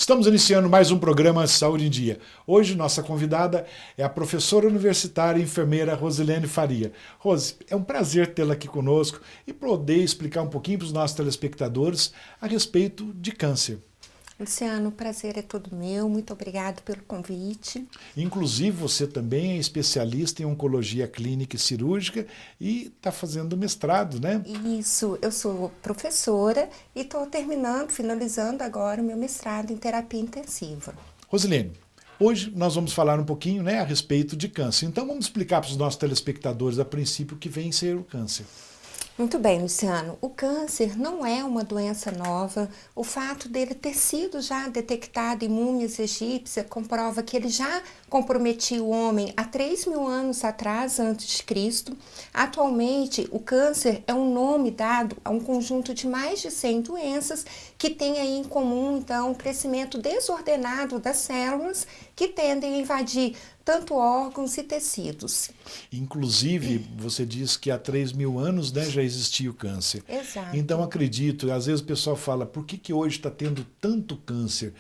Estamos iniciando mais um programa Saúde em Dia. Hoje nossa convidada é a professora universitária e enfermeira Rosilene Faria. Rose, é um prazer tê-la aqui conosco e poder explicar um pouquinho para os nossos telespectadores a respeito de câncer. Luciano, o prazer é todo meu, muito obrigado pelo convite. Inclusive, você também é especialista em oncologia clínica e cirúrgica e está fazendo mestrado, né? Isso, eu sou professora e estou finalizando agora o meu mestrado em terapia intensiva. Rosilene, hoje nós vamos falar um pouquinho, né, a respeito de câncer. Então vamos explicar para os nossos telespectadores a princípio o que vem ser o câncer. Muito bem, Luciano. O câncer não é uma doença nova. O fato dele ter sido já detectado em múmias egípcias comprova que ele já comprometia o homem há 3.000 anos atrás, antes de Cristo. Atualmente, o câncer é um nome dado a um conjunto de mais de 100 doenças que têm aí em comum, então, o crescimento desordenado das células que tendem a invadir tanto órgãos e tecidos. Inclusive, você diz que há 3.000 anos, né, já existia o câncer. Exato. Então acredito, às vezes o pessoal fala, por que hoje está tendo tanto câncer?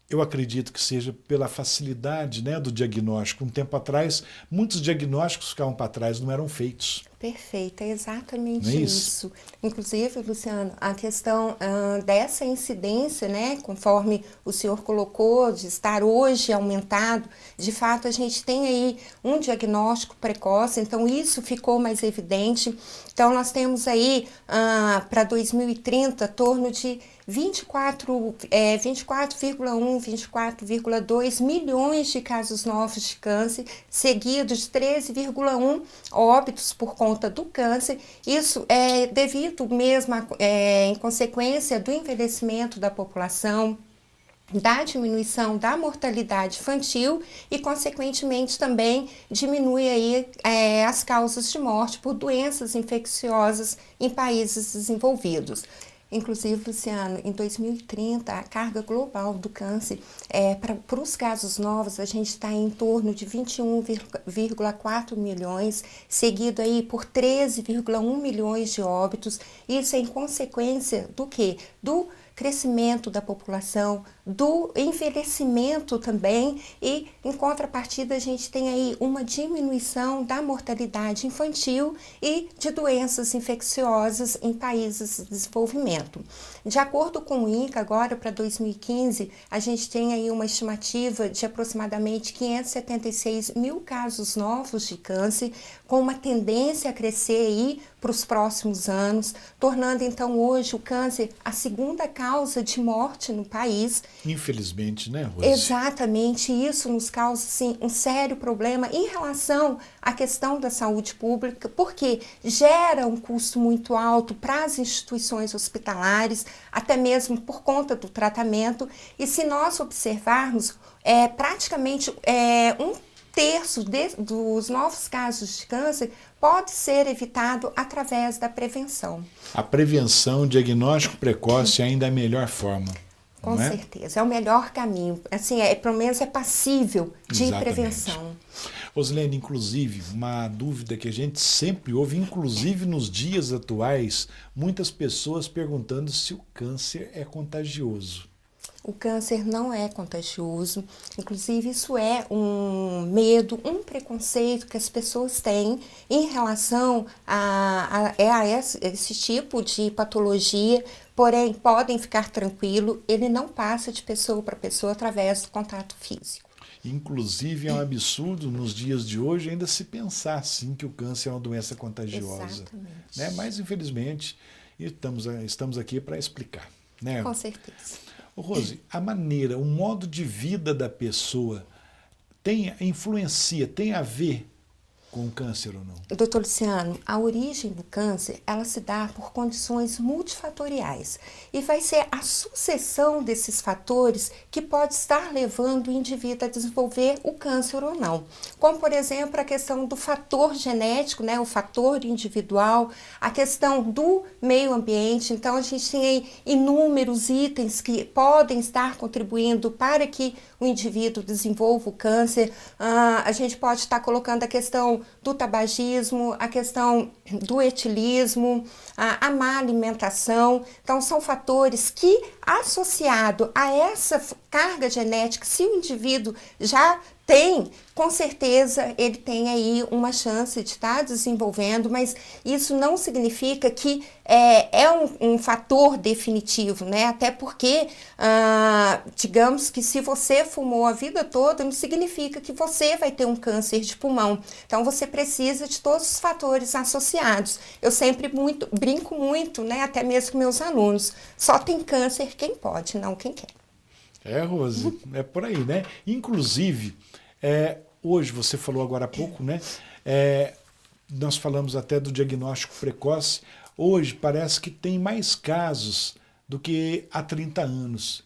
Eu acredito que seja pela facilidade, né, do diagnóstico. Um tempo atrás, muitos diagnósticos ficavam para trás, não eram feitos. Perfeito, é exatamente Não é isso. Inclusive, Luciano, a questão dessa incidência, né, conforme o senhor colocou, de estar hoje aumentado, de fato a gente tem aí um diagnóstico precoce, então isso ficou mais evidente. Então nós temos aí para 2030 torno de 24,1, 24,2 milhões de casos novos de câncer, seguidos de 13,1 óbitos por conta do câncer. Isso é devido mesmo em consequência do envelhecimento da população, da diminuição da mortalidade infantil e, consequentemente, também diminui aí, as causas de morte por doenças infecciosas em países desenvolvidos. Inclusive, Luciano, em 2030, a carga global do câncer, para os casos novos, a gente está em torno de 21,4 milhões, seguido aí por 13,1 milhões de óbitos. Isso é em consequência do quê? Do crescimento da população, do envelhecimento também e, em contrapartida, a gente tem aí uma diminuição da mortalidade infantil e de doenças infecciosas em países de desenvolvimento. De acordo com o INCA, agora para 2015, a gente tem aí uma estimativa de aproximadamente 576 mil casos novos de câncer, com uma tendência a crescer aí para os próximos anos, tornando então hoje o câncer a segunda causa de morte no país. Infelizmente, né, Rose? Exatamente, isso nos causa sim, um sério problema em relação à questão da saúde pública, porque gera um custo muito alto para as instituições hospitalares, até mesmo por conta do tratamento, e se nós observarmos, praticamente 1/3 dos novos casos de câncer pode ser evitado através da prevenção. A prevenção, o diagnóstico precoce ainda é a melhor forma. Com certeza, é o melhor caminho. Assim, pelo menos é passível de Exatamente. prevenção. Rosilene, inclusive, uma dúvida que a gente sempre ouve, inclusive nos dias atuais, muitas pessoas perguntando se o câncer é contagioso. O câncer não é contagioso, inclusive isso é um medo, um preconceito que as pessoas têm em relação a esse tipo de patologia, porém podem ficar tranquilo, ele não passa de pessoa para pessoa através do contato físico. Inclusive é um absurdo nos dias de hoje ainda se pensar assim que o câncer é uma doença contagiosa. Exatamente. Né? Mas infelizmente estamos aqui para explicar. Né? Com certeza. Rose, a maneira, o modo de vida da pessoa influencia, tem a ver com o câncer ou não? Doutor Luciano, a origem do câncer, ela se dá por condições multifatoriais e vai ser a sucessão desses fatores que pode estar levando o indivíduo a desenvolver o câncer ou não. Como, por exemplo, a questão do fator genético, né, o fator individual, a questão do meio ambiente. Então, a gente tem aí inúmeros itens que podem estar contribuindo para que o indivíduo desenvolva o câncer. A gente pode estar colocando a questão do tabagismo, a questão do etilismo, a má alimentação. Então, são fatores que associado a essa carga genética, se o indivíduo já tem, com certeza ele tem aí uma chance de estar desenvolvendo, mas isso não significa que é um fator definitivo, né? Até porque, digamos que se você fumou a vida toda, não significa que você vai ter um câncer de pulmão. Então, você precisa de todos os fatores associados. Eu sempre brinco muito, né? Até mesmo com meus alunos. Só tem câncer quem pode, não quem quer. Rose, é por aí, né? Inclusive, hoje você falou agora há pouco, né? Nós falamos até do diagnóstico precoce. Hoje parece que tem mais casos do que há 30 anos.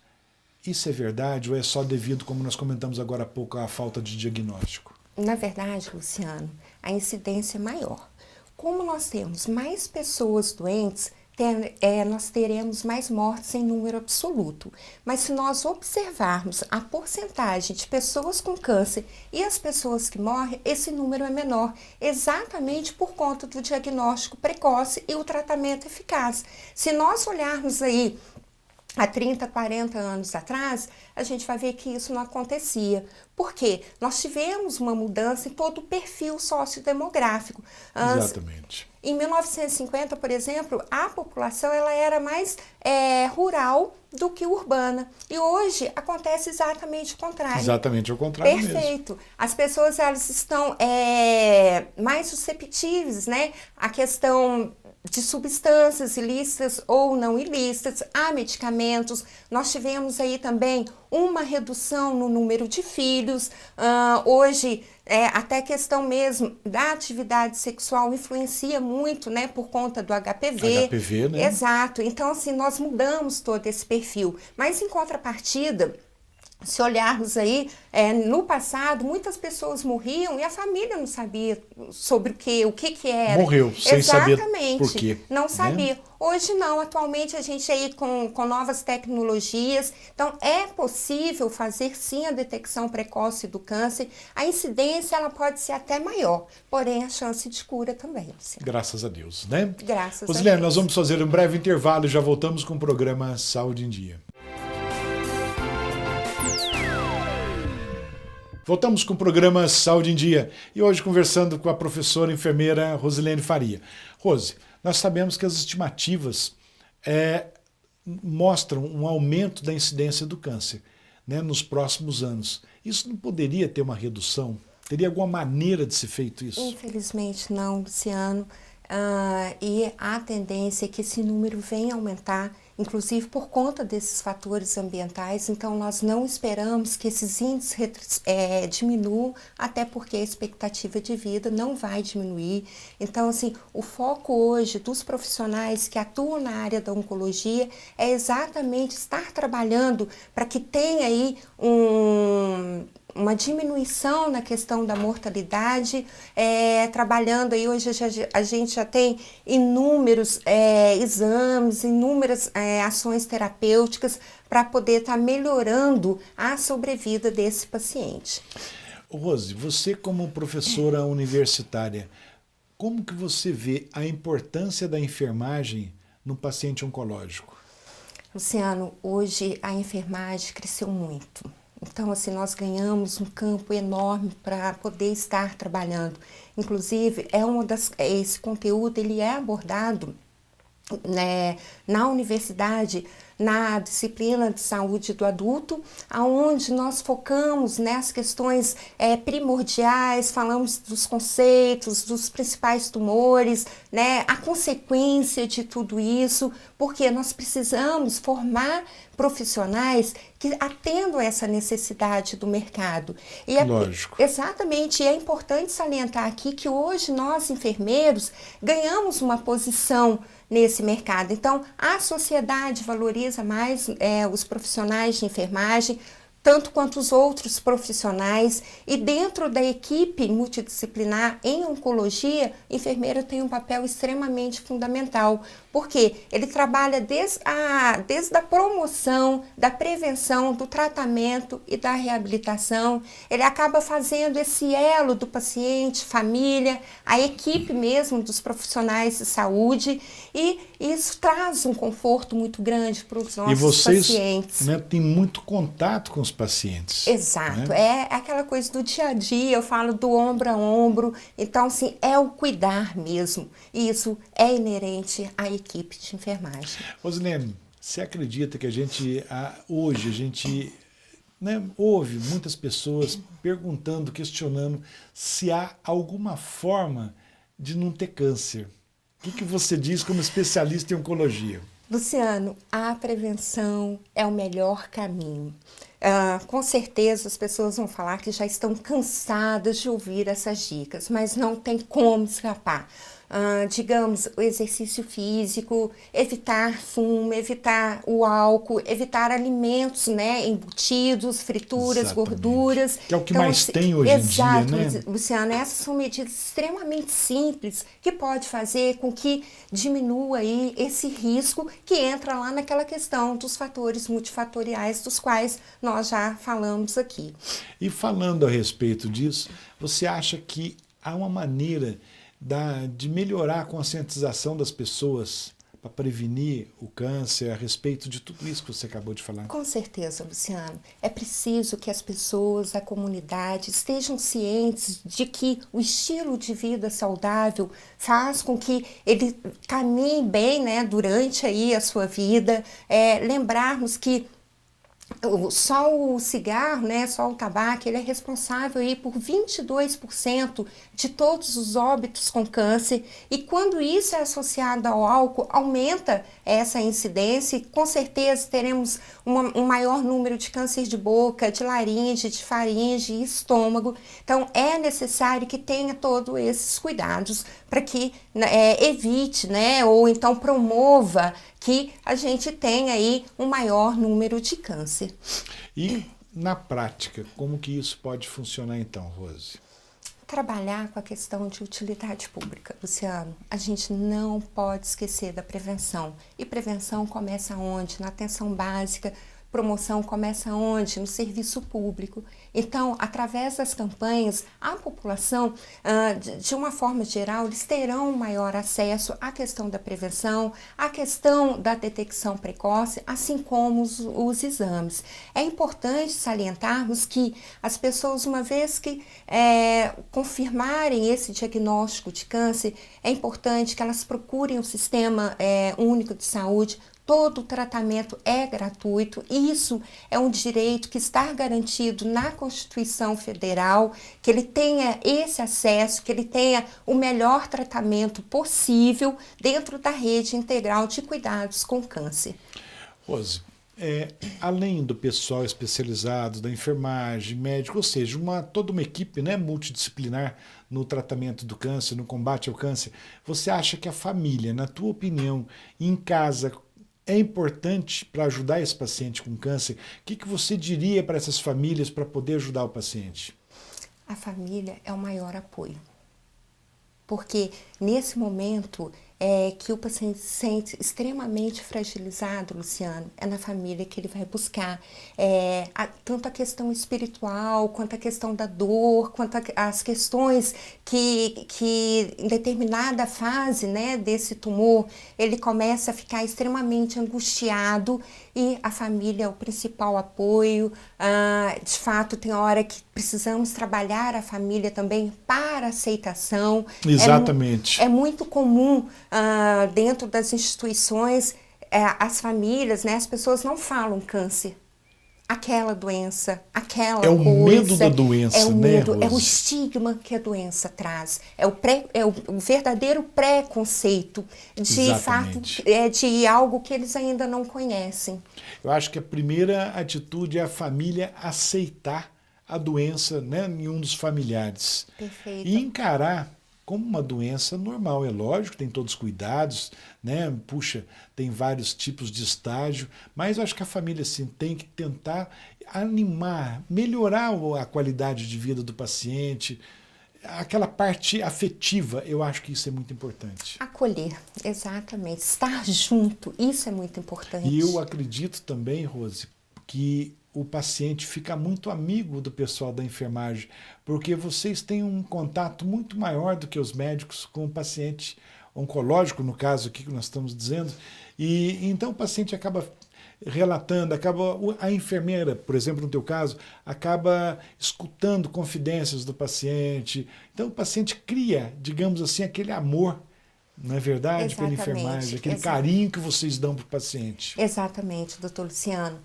Isso é verdade ou é só devido, como nós comentamos agora há pouco, à falta de diagnóstico? Na verdade, Luciano, a incidência é maior. Como nós temos mais pessoas doentes, nós teremos mais mortes em número absoluto. Mas se nós observarmos a porcentagem de pessoas com câncer e as pessoas que morrem, esse número é menor, exatamente por conta do diagnóstico precoce e o tratamento eficaz. Se nós olharmos aí há 30, 40 anos atrás, a gente vai ver que isso não acontecia. Por quê? Nós tivemos uma mudança em todo o perfil sociodemográfico. Exatamente. Em 1950, por exemplo, a população ela era mais rural do que urbana. E hoje acontece exatamente o contrário. Exatamente o contrário mesmo. Perfeito. As pessoas elas estão mais susceptíveis, né, à questão de substâncias ilícitas ou não ilícitas, a medicamentos. Nós tivemos aí também uma redução no número de filhos. Hoje, até questão mesmo da atividade sexual influencia muito, né, por conta do HPV. HPV, né? Exato. Então, assim, nós mudamos todo esse perfil. Mas, em contrapartida, se olharmos aí, no passado, muitas pessoas morriam e a família não sabia sobre o que era. Morreu, sem saber Exatamente, por quê. não sabia. Né? Hoje não, atualmente a gente aí com novas tecnologias, então é possível fazer sim a detecção precoce do câncer. A incidência ela pode ser até maior, porém a chance de cura também. Luciano. Graças a Deus, né? Graças Rosilene, a Deus. nós vamos fazer um breve intervalo e já voltamos com o programa Saúde em Dia. Voltamos com o programa Saúde em Dia e hoje conversando com a professora enfermeira Rosilene Faria. Rose, nós sabemos que as estimativas mostram um aumento da incidência do câncer, né, nos próximos anos. Isso não poderia ter uma redução? Teria alguma maneira de ser feito isso? Infelizmente não, Luciano. E a tendência é que esse número venha a aumentar, inclusive por conta desses fatores ambientais. Então, nós não esperamos que esses índices diminuam, até porque a expectativa de vida não vai diminuir. Então, assim, o foco hoje dos profissionais que atuam na área da oncologia é exatamente estar trabalhando para que tenha aí uma diminuição na questão da mortalidade, trabalhando aí hoje a gente já tem inúmeros exames, inúmeras ações terapêuticas para poder estar melhorando a sobrevida desse paciente. Rose, você como professora universitária, como que você vê a importância da enfermagem no paciente oncológico? Luciano, hoje a enfermagem cresceu muito. Então, assim, nós ganhamos um campo enorme para poder estar trabalhando. Inclusive, esse conteúdo ele é abordado, né, na universidade, na disciplina de saúde do adulto, onde nós focamos nas questões primordiais, falamos dos conceitos, dos principais tumores, né, a consequência de tudo isso, porque nós precisamos formar profissionais que atendam essa necessidade do mercado. E Lógico. Exatamente, e é importante salientar aqui que hoje nós, enfermeiros, ganhamos uma posição nesse mercado. Então, a sociedade valoriza mais os profissionais de enfermagem, tanto quanto os outros profissionais, e dentro da equipe multidisciplinar em oncologia, a enfermeira tem um papel extremamente fundamental, porque ele trabalha desde a promoção, da prevenção, do tratamento e da reabilitação. Ele acaba fazendo esse elo do paciente, família, a equipe mesmo dos profissionais de saúde, e isso traz um conforto muito grande para os nossos e vocês, pacientes. Né, têm muito contato com os pacientes. Exato, né? é aquela coisa do dia a dia, eu falo do ombro a ombro, então assim, é o cuidar mesmo, e isso é inerente à equipe de enfermagem. Rosilene, você acredita que hoje a gente né, ouve muitas pessoas perguntando, questionando se há alguma forma de não ter câncer? O que você diz como especialista em oncologia? Luciano, a prevenção é o melhor caminho. Com certeza as pessoas vão falar que já estão cansadas de ouvir essas dicas, mas não tem como escapar. Digamos, o exercício físico, evitar fumo, evitar o álcool, evitar alimentos, né, embutidos, frituras, Exatamente. gorduras. Que é o que então, mais tem hoje em dia, né? Luciana, essas são medidas extremamente simples que pode fazer com que diminua aí esse risco que entra lá naquela questão dos fatores multifatoriais dos quais nós já falamos aqui. E falando a respeito disso, você acha que há uma maneira de melhorar a conscientização das pessoas para prevenir o câncer a respeito de tudo isso que você acabou de falar? Com certeza, Luciano. É preciso que as pessoas, a comunidade, estejam cientes de que o estilo de vida saudável faz com que ele caminhe bem, né, durante aí a sua vida. Lembrarmos que só o cigarro, né, só o tabaco, ele é responsável aí por 22% de todos os óbitos com câncer, e quando isso é associado ao álcool, aumenta essa incidência e com certeza teremos um maior número de câncer de boca, de laringe, de faringe e estômago. Então é necessário que tenha todos esses cuidados para que evite, né, ou então promova que a gente tenha aí um maior número de câncer. E na prática, como que isso pode funcionar então, Rose? Trabalhar com a questão de utilidade pública, Luciano. A gente não pode esquecer da prevenção. E prevenção começa onde? Na atenção básica. Promoção começa onde? No serviço público. Então, através das campanhas, a população, de uma forma geral, eles terão maior acesso à questão da prevenção, à questão da detecção precoce, assim como os exames. É importante salientarmos que as pessoas, uma vez que confirmarem esse diagnóstico de câncer, é importante que elas procurem o Sistema Único de Saúde. Todo o tratamento é gratuito, isso é um direito que está garantido na Constituição Federal, que ele tenha esse acesso, que ele tenha o melhor tratamento possível dentro da rede integral de cuidados com câncer. Rose, além do pessoal especializado, da enfermagem, médico, ou seja, toda uma equipe, né, multidisciplinar no tratamento do câncer, no combate ao câncer, você acha que a família, na tua opinião, em casa, é importante para ajudar esse paciente com câncer? O que você diria para essas famílias para poder ajudar o paciente? A família é o maior apoio. Porque nesse momento que o paciente se sente extremamente fragilizado, Luciano, é na família que ele vai buscar tanto a questão espiritual, quanto a questão da dor, quanto as questões que em determinada fase, né, desse tumor, ele começa a ficar extremamente angustiado, e a família é o principal apoio. De fato, tem hora que precisamos trabalhar a família também para aceitação. Exatamente. É muito comum dentro das instituições, as famílias, né, as pessoas não falam câncer. Aquela doença, aquela coisa. É o medo da doença, né, Rose? É o estigma que a doença traz. É o verdadeiro preconceito de fato, de algo que eles ainda não conhecem. Eu acho que a primeira atitude é a família aceitar a doença, né, em um dos familiares. Perfeito. E encarar como uma doença normal. É lógico, tem todos os cuidados, né? Puxa, tem vários tipos de estágio, mas eu acho que a família sim tem que tentar animar, melhorar a qualidade de vida do paciente, aquela parte afetiva. Eu acho que isso é muito importante. Acolher, exatamente. Estar junto, isso é muito importante. E eu acredito também, Rose, que o paciente fica muito amigo do pessoal da enfermagem, porque vocês têm um contato muito maior do que os médicos com o paciente oncológico, no caso aqui que nós estamos dizendo, e então o paciente acaba relatando, a enfermeira, por exemplo, no teu caso, acaba escutando confidências do paciente. Então o paciente cria, digamos assim, aquele amor, não é verdade, pela enfermagem, aquele carinho que vocês dão para o paciente. Exatamente, doutor Luciano.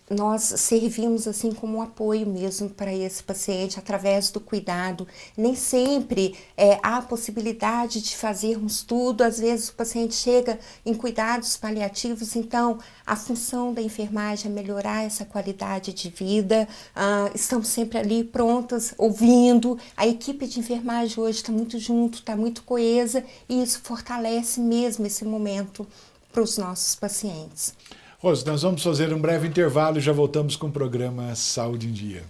Nós servimos assim como um apoio mesmo para esse paciente através do cuidado. Nem sempre há a possibilidade de fazermos tudo, às vezes o paciente chega em cuidados paliativos, então a função da enfermagem é melhorar essa qualidade de vida. Estamos sempre ali prontas, ouvindo. A equipe de enfermagem hoje está muito junto, está muito coesa e isso fortalece mesmo esse momento para os nossos pacientes. Rose, nós vamos fazer um breve intervalo e já voltamos com o programa Saúde em Dia.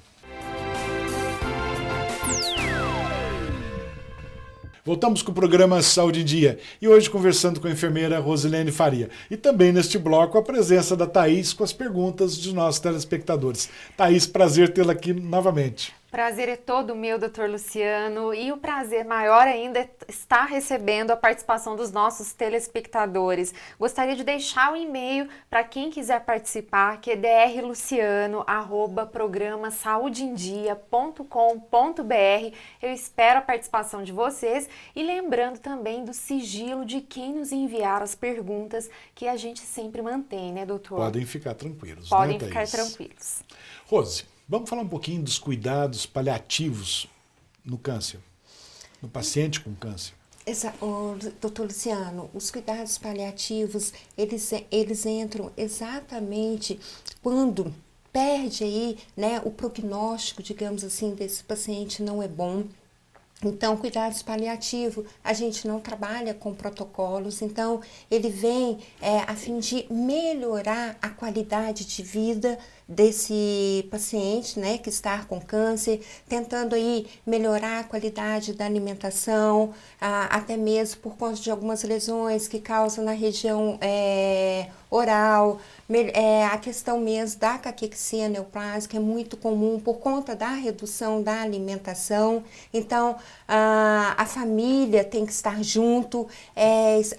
Voltamos com o programa Saúde em Dia e hoje conversando com a enfermeira Rosilene Faria. E também neste bloco a presença da Thaís com as perguntas dos nossos telespectadores. Thaís, prazer tê-la aqui novamente. Prazer é todo meu, doutor Luciano, e o prazer maior ainda é estar recebendo a participação dos nossos telespectadores. Gostaria de deixar o e-mail para quem quiser participar, que é drluciano@programasaudeendia.com.br. Eu espero a participação de vocês e lembrando também do sigilo de quem nos enviar as perguntas que a gente sempre mantém, né, doutor? Podem ficar tranquilos, Podem né, ficar Thaís? tranquilos. Rose, vamos falar um pouquinho dos cuidados paliativos no câncer, no paciente com câncer. Doutor Luciano, os cuidados paliativos, eles entram exatamente quando perde aí, né, o prognóstico, digamos assim, desse paciente não é bom. Então, cuidados paliativos, a gente não trabalha com protocolos, então ele vem a fim de melhorar a qualidade de vida desse paciente, né, que está com câncer, tentando aí melhorar a qualidade da alimentação, até mesmo por conta de algumas lesões que causam na região oral, a questão mesmo da caquexia neoplásica é muito comum por conta da redução da alimentação. Então, a família tem que estar junto.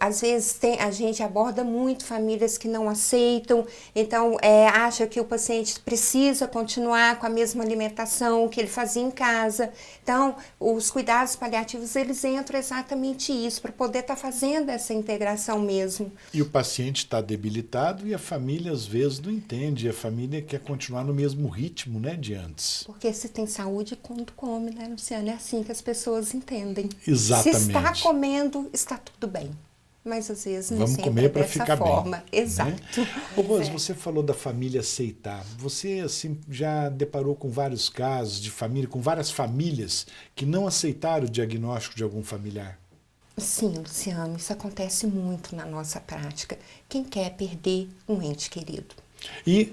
Às vezes a gente aborda muito famílias que não aceitam, então acha que o paciente precisa continuar com a mesma alimentação que ele fazia em casa. Então, os cuidados paliativos, eles entram exatamente isso, para poder estar fazendo essa integração mesmo. E o paciente está debilitado e a família às vezes não entende, a família quer continuar no mesmo ritmo, né, de antes. Porque se tem saúde, quando come, né, Luciano? É assim que as pessoas entendem. Exatamente. Se está comendo, está tudo bem. Mas às vezes não Vamos sempre comer é para dessa ficar forma. bem. Exato. Né? Ô, Rose, você falou da família aceitar. Você assim, já deparou com vários casos de família, com várias famílias que não aceitaram o diagnóstico de algum familiar? Sim, Luciano, isso acontece muito na nossa prática. Quem quer perder um ente querido?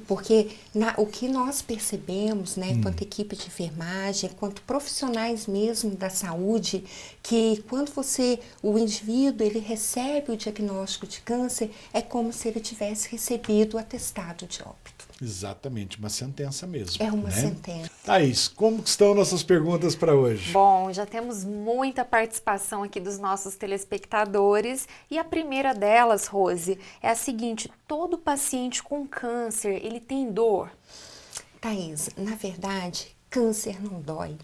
Porque o que nós percebemos, né, enquanto equipe de enfermagem, enquanto profissionais mesmo da saúde, que quando o indivíduo ele recebe o diagnóstico de câncer, é como se ele tivesse recebido o atestado de óbito. Exatamente, uma sentença mesmo. É uma né? sentença. Thaís, como estão nossas perguntas para hoje? Bom, já temos muita participação aqui dos nossos telespectadores e a primeira delas, Rose, é a seguinte: todo paciente com câncer, ele tem dor? Thaís, na verdade, câncer não dói.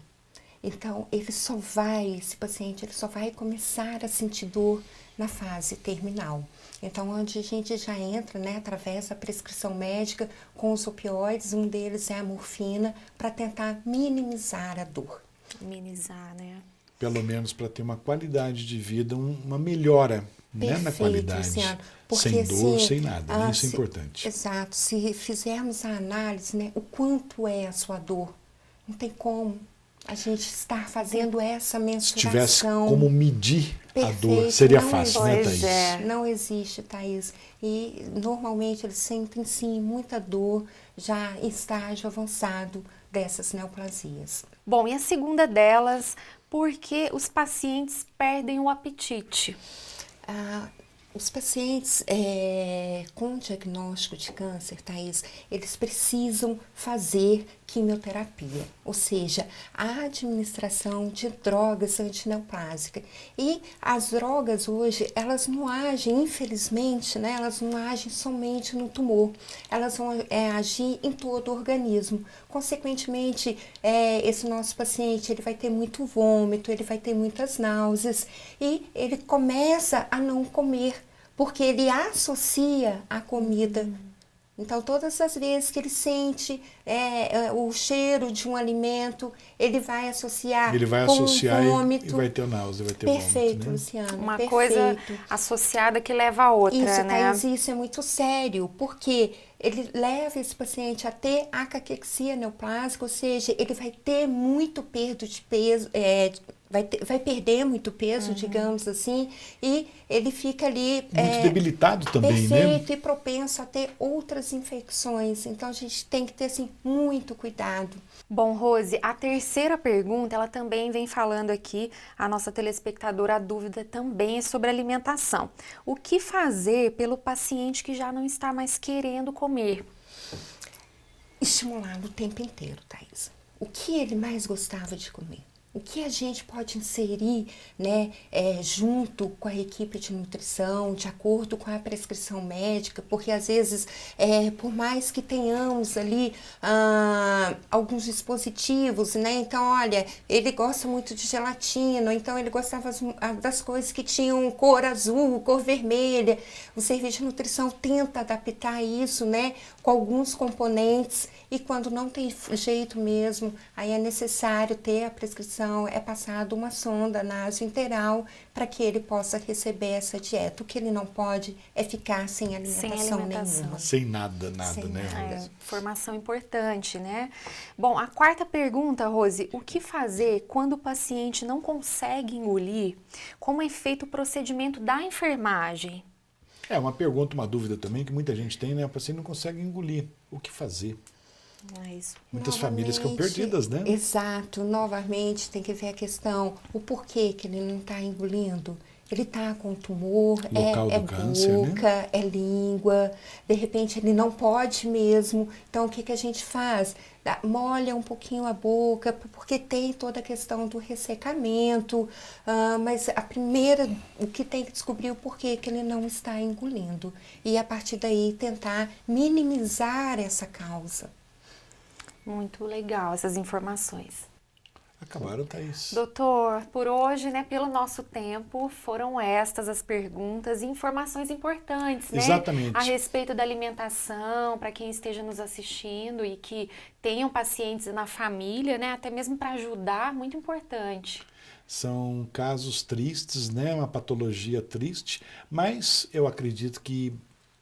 Então, esse paciente só vai começar a sentir dor na fase terminal. Então, onde a gente já entra, né, através da prescrição médica com os opioides, um deles é a morfina, para tentar minimizar a dor. Minimizar, né? Pelo menos para ter uma qualidade de vida, uma melhora, né, na qualidade. Luciano, porque, sem dor, assim, sem nada, né? Isso é importante. Exato. Se fizermos a análise, né, o quanto é a sua dor, não tem como. a gente estar fazendo essa Se tivesse mensuração. como medir a dor, Perfeito, seria não fácil, né, Thaís? existe. É. Não existe, Thaís. E normalmente eles sentem sim muita dor já em estágio avançado dessas neoplasias. Bom, e a segunda delas, por que os pacientes perdem o apetite? Os pacientes com diagnóstico de câncer, Thaís, eles precisam fazer quimioterapia, ou seja, a administração de drogas antineoplásicas. E as drogas hoje, elas não agem, infelizmente, né, elas não agem somente no tumor, elas vão agir em todo o organismo. Consequentemente, esse nosso paciente ele vai ter muito vômito, ele vai ter muitas náuseas e ele começa a não comer, porque ele associa a comida. Então, todas as vezes que ele sente o cheiro de um alimento, ele vai associar com vômito. E vai ter náusea, vai ter Perfeito, vômito, né? Luciano. Uma perfeito. coisa associada que leva a outra, Isso, né? Thaís, isso é muito sério, porque ele leva esse paciente a ter a caquexia neoplásica, ou seja, ele vai ter muito perda de peso, vai perder muito peso, digamos assim, e ele fica ali... Muito debilitado também, né? Perfeito, e propenso a ter outras infecções. Então, a gente tem que ter, assim, muito cuidado. Bom, Rose, a terceira pergunta, ela também vem falando aqui, a nossa telespectadora, a dúvida também é sobre alimentação. O que fazer pelo paciente que já não está mais querendo comer? Estimulá-lo o tempo inteiro, Thaís. O que ele mais gostava de comer? O que a gente pode inserir, né, junto com a equipe de nutrição, de acordo com a prescrição médica, porque às vezes, por mais que tenhamos ali alguns dispositivos, né, então olha, ele gosta muito de gelatina, então ele gostava das coisas que tinham cor azul, cor vermelha, o serviço de nutrição tenta adaptar isso, né, com alguns componentes, e quando não tem jeito mesmo, aí é necessário ter a prescrição, é passado uma sonda nasointeral para que ele possa receber essa dieta. O que ele não pode é ficar sem alimentação nenhuma. Sem nada, Sem né? nada. Informação importante, né? Bom, a quarta pergunta, Rose, o que fazer quando o paciente não consegue engolir? Como é feito o procedimento da enfermagem? É uma pergunta, uma dúvida também que muita gente tem, né? O paciente não consegue engolir. O que fazer? Muitas famílias ficam perdidas, né? Exato. Novamente, tem que ver a questão, o porquê que ele não está engolindo. Ele está com tumor, Local do câncer, boca, né? é língua, de repente ele não pode mesmo. Então, o que a gente faz? Molha um pouquinho a boca, porque tem toda a questão do ressecamento, mas o que tem que descobrir o porquê que ele não está engolindo. E a partir daí tentar minimizar essa causa. Muito legal essas informações. Acabaram, Thaís. Doutor, por hoje, né, pelo nosso tempo, foram estas as perguntas e informações importantes, né? Exatamente. A respeito da alimentação, para quem esteja nos assistindo e que tenham pacientes na família, né, até mesmo para ajudar, muito importante. São casos tristes, né? Uma patologia triste, mas eu acredito que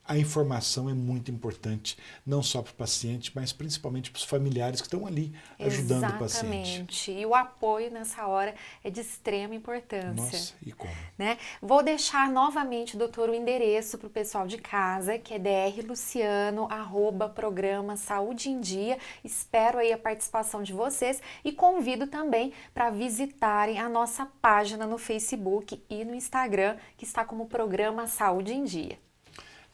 a informação é muito importante, não só para o paciente, mas principalmente para os familiares que estão ali ajudando o paciente. Exatamente. E o apoio nessa hora é de extrema importância. Nossa, e como? Né? Vou deixar novamente, doutor, o endereço para o pessoal de casa, que é drluciano@programa Saúde em Dia. Espero aí a participação de vocês e convido também para visitarem a nossa página no Facebook e no Instagram, que está como Programa Saúde em Dia.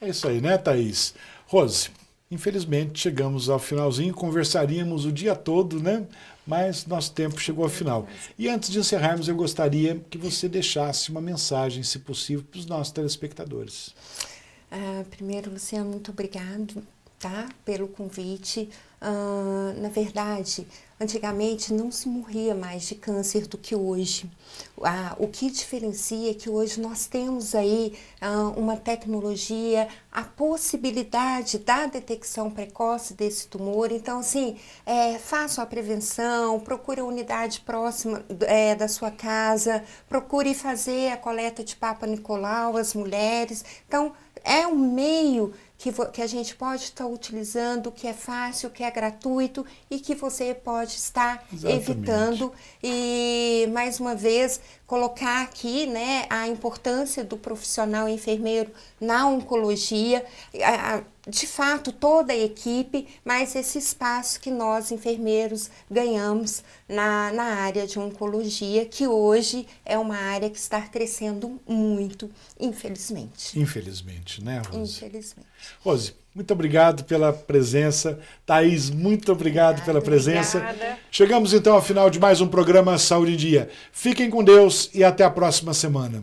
É isso aí, né, Thaís? Rose, infelizmente chegamos ao finalzinho, conversaríamos o dia todo, né? Mas nosso tempo chegou ao final. E antes de encerrarmos, eu gostaria que você deixasse uma mensagem, se possível, para os nossos telespectadores. Primeiro, Luciano, muito obrigado, tá, pelo convite. Na verdade, antigamente não se morria mais de câncer do que hoje. O que diferencia é que hoje nós temos aí uma tecnologia, a possibilidade da detecção precoce desse tumor. Então, assim, façam a prevenção, procure a unidade próxima da sua casa, procure fazer a coleta de Papa Nicolau, as mulheres. Então, é um meio que a gente pode estar utilizando, que é fácil, que é é gratuito e que você pode estar Exatamente. evitando. E, mais uma vez, colocar aqui, né, a importância do profissional enfermeiro na oncologia, de fato, toda a equipe, mas esse espaço que nós, enfermeiros, ganhamos na área de oncologia, que hoje é uma área que está crescendo muito, infelizmente. Infelizmente, né, Rose? Infelizmente. Rose, muito obrigado pela presença. Thaís, muito obrigado pela presença. Obrigada. Chegamos então ao final de mais um programa Saúde em Dia. Fiquem com Deus e até a próxima semana.